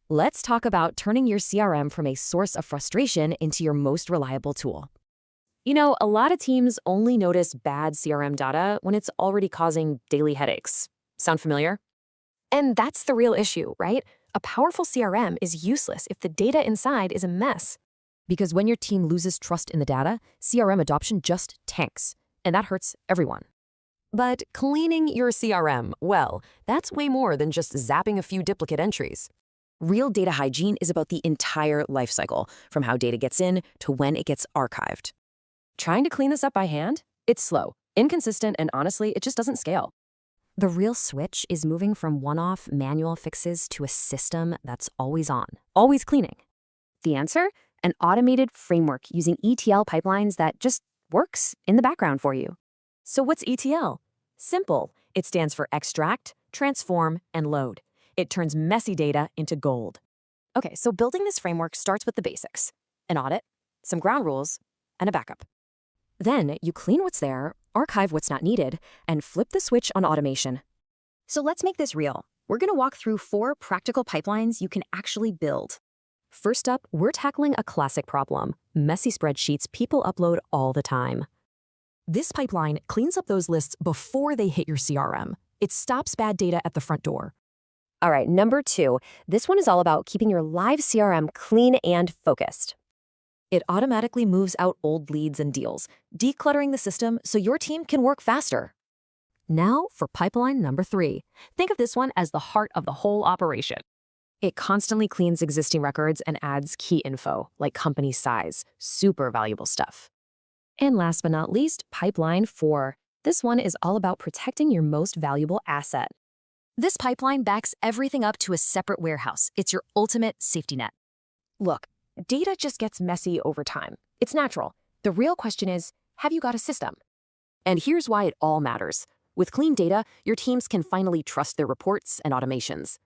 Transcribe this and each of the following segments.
Let's talk about turning your CRM from a source of frustration into your most reliable tool. A lot of teams only notice bad CRM data when it's already causing daily headaches. Sound familiar? And that's the real issue, right? A powerful CRM is useless if the data inside is a mess. Because when your team loses trust in the data, CRM adoption just tanks, and that hurts everyone. But cleaning your CRM, well, that's way more than just zapping a few duplicate entries. Real data hygiene is about the entire lifecycle, from how data gets in to when it gets archived. Trying to clean this up by hand? It's slow, inconsistent, and honestly, it just doesn't scale. The real switch is moving from one-off manual fixes to a system that's always on, always cleaning. The answer? An automated framework using ETL pipelines that just works in the background for you. So what's ETL? Simple. It stands for extract, transform, and load. It turns messy data into gold. Okay, so building this framework starts with the basics: an audit, some ground rules, and a backup. Then you clean what's there, archive what's not needed, and flip the switch on automation. So let's make this real. We're going to walk through 4 practical pipelines you can actually build. First up, we're tackling a classic problem: messy spreadsheets people upload all the time. This pipeline cleans up those lists before they hit your CRM. It stops bad data at the front door. All right, number 2, this one is all about keeping your live CRM clean and focused. It automatically moves out old leads and deals, decluttering the system so your team can work faster. Now for pipeline number 3. Think of this one as the heart of the whole operation. It constantly cleans existing records and adds key info, like company size, super valuable stuff. And last but not least, pipeline 4. This one is all about protecting your most valuable asset. This pipeline backs everything up to a separate warehouse. It's your ultimate safety net. Look, data just gets messy over time. It's natural. The real question is, have you got a system? And here's why it all matters. With clean data, your teams can finally trust their reports and automations.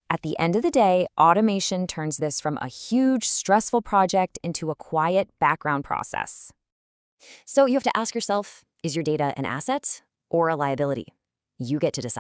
At the end of the day, automation turns this from a huge, stressful project into a quiet background process. So you have to ask yourself, is your data an asset or a liability? You get to decide.